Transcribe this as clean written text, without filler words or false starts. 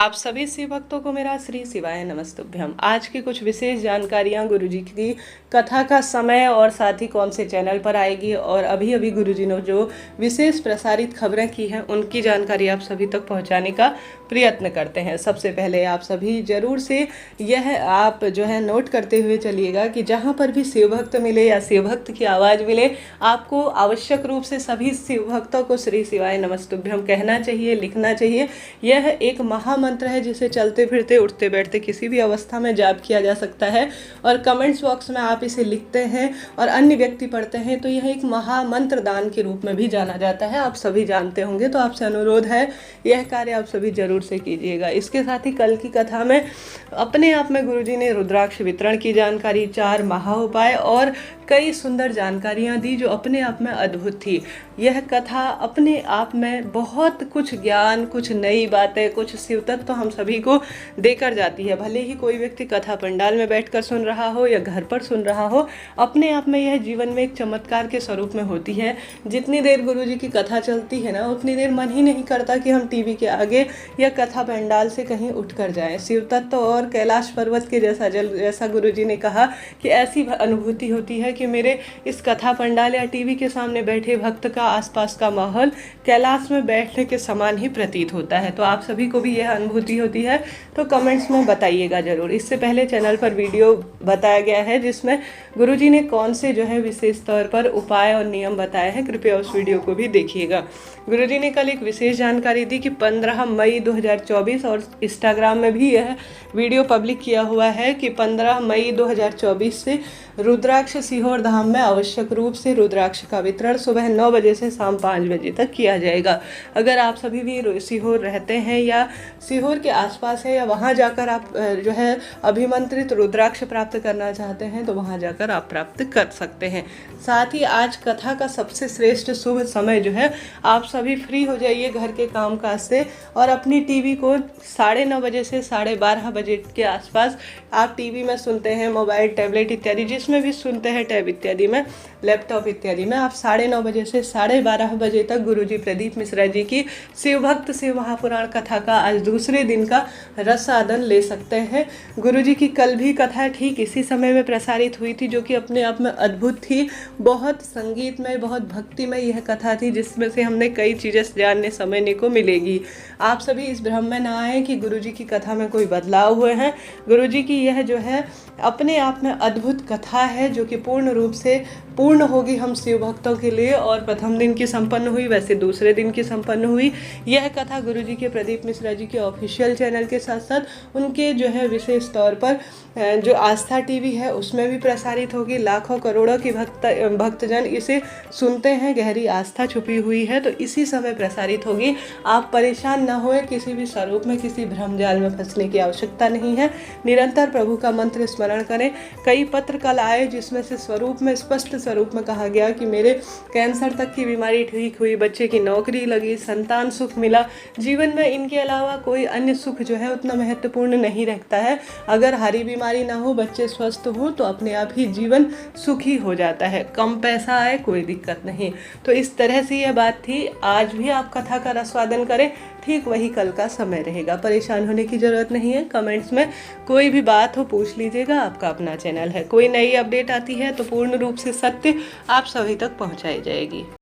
आप सभी शिव भक्तों को मेरा श्री शिवाय नमस्तुभ्यम। आज की कुछ विशेष जानकारियां गुरुजी की कथा का समय और साथ ही कौन से चैनल पर आएगी और अभी अभी गुरुजी ने जो विशेष प्रसारित खबरें की हैं उनकी जानकारी आप सभी तक पहुंचाने का प्रयत्न करते हैं। सबसे पहले आप सभी जरूर से यह आप जो है नोट करते हुए चलिएगा कि जहां पर भी शिव भक्त मिले या शिव भक्त की आवाज़ मिले, आपको आवश्यक रूप से सभी शिव भक्तों को श्री शिवाय नमस्तुभ्यम कहना चाहिए, लिखना चाहिए। यह एक महामंत्र है जिसे चलते फिरते उठते बैठते किसी भी अवस्था में जाप किया जा सकता है और कमेंट्स बॉक्स में आप इसे लिखते हैं और अन्य व्यक्ति पढ़ते हैं तो यह एक महामंत्र दान के रूप में भी जाना जाता है। आप सभी जानते होंगे, तो आपसे अनुरोध है यह कार्य आप सभी जरूर से कीजिएगा। इसके साथ ही कल की कथा में अपने आप में गुरुजी ने रुद्राक्ष वितरण की जानकारी, 4 महा उपाय और कई सुंदर जानकारियाँ दी जो अपने आप में अद्भुत थी। यह कथा अपने आप में बहुत कुछ ज्ञान, कुछ नई बातें, कुछ शिव तत्व हम सभी को देकर जाती है। भले ही कोई व्यक्ति कथा पंडाल में बैठकर सुन रहा हो या घर पर सुन रहा हो, अपने आप में यह जीवन में एक चमत्कार के स्वरूप में होती है। जितनी देर गुरुजी की कथा चलती है ना, उतनी देर मन ही नहीं करता कि हम टीवी के आगे या कथा पंडाल से कहीं उठ कर जाएं। शिव तत्व और कैलाश पर्वत के जैसा गुरुजी ने कहा कि ऐसी अनुभूति होती है कि मेरे इस कथा पंडाल या टीवी के सामने बैठे भक्त का आसपास का माहौल कैलाश में बैठने के समान ही प्रतीत होता है। तो आप सभी को भी यह अनुभूति होती है तो कमेंट्स में बताइएगा जरूर। इससे पहले चैनल पर वीडियो बताया गया है जिसमें गुरुजी ने कौन से जो है विशेष तौर पर उपाय और नियम बताए हैं, कृपया उस वीडियो को भी देखिएगा। गुरुजी ने कल एक विशेष जानकारी दी कि 15 मई 2024 और इंस्टाग्राम में भी यह वीडियो पब्लिक किया हुआ है कि 15 मई 2024 से रुद्राक्ष सीहोर धाम में आवश्यक रूप से रुद्राक्ष का वितरण सुबह 9 बजे से शाम 5 बजे तक किया जाएगा। अगर आप सभी भी सीहोर रहते हैं या सीहोर के आसपास है या वहां जाकर आप जो है अभिमंत्रित रुद्राक्ष प्राप्त करना चाहते हैं तो वहां जाकर आप प्राप्त कर सकते हैं। साथ ही आज कथा का सबसे श्रेष्ठ शुभ समय जो है, आप सभी फ्री हो जाइए घर के कामकाज से और अपनी टीवी को 9:30 बजे से 12:30 बजे के आसपास आप टीवी में सुनते हैं, मोबाइल, टैबलेट इत्यादि जिसमें भी सुनते हैं, टैब इत्यादि में, लैपटॉप इत्यादि में, आप 9:30 बजे से 12:30 बजे तक गुरुजी प्रदीप मिश्रा जी की शिव भक्त शिव महापुराण कथा का आज दूसरे दिन का रसादन ले सकते हैं। गुरुजी की कल भी कथा ठीक इसी समय में प्रसारित हुई थी जो कि अपने आप में अद्भुत थी। बहुत संगीतमय, बहुत भक्तिमय यह कथा थी जिसमें से हमने कई चीज़ें जानने समझने को मिलेगी। आप सभी इस भ्रम में ना आए कि गुरुजी की कथा में कोई बदलाव हुए हैं। गुरुजी की यह जो है अपने आप में अद्भुत कथा है जो कि पूर्ण रूप से पूर्ण होगी हम शिव भक्तों के लिए। और प्रथम दिन की संपन्न हुई, वैसे दूसरे दिन की संपन्न हुई। यह कथा गुरुजी के प्रदीप मिश्रा जी के ऑफिशियल चैनल के साथ साथ उनके जो है विशेष तौर पर जो आस्था टीवी है उसमें भी प्रसारित होगी। लाखों करोड़ों की भक्तजन इसे सुनते हैं, गहरी आस्था छुपी हुई है तो इसी समय प्रसारित होगी। आप परेशान न होए, किसी भी स्वरूप में किसी भ्रम जाल में फंसने की आवश्यकता नहीं है। निरंतर प्रभु का मंत्र स्मरण करें। कई पत्र कल आए जिसमें से स्वरूप में, स्पष्ट स्वरूप में कहा गया कि मेरे कैंसर तक की बीमारी ठीक हुई, बच्चे की नौकरी लगी, संतान सुख मिला। जीवन में इनके अलावा कोई अन्य सुख जो है उतना महत्वपूर्ण नहीं रखता है। अगर हारी बीमारी ना हो, बच्चे स्वस्थ हो तो अपने आप ही जीवन सुखी हो जाता है। कम पैसा आए कोई दिक्कत नहीं। तो इस तरह से यह बात थी। आज भी आप कथा का रसवादन करें, ठीक वही कल का समय रहेगा। परेशान होने की जरूरत नहीं है। कमेंट्स में कोई भी बात हो पूछ लीजिएगा, आपका अपना चैनल है। कोई नई अपडेट आती है तो पूर्ण रूप से सत्य आप सभी तक पहुंचाई जाएगी।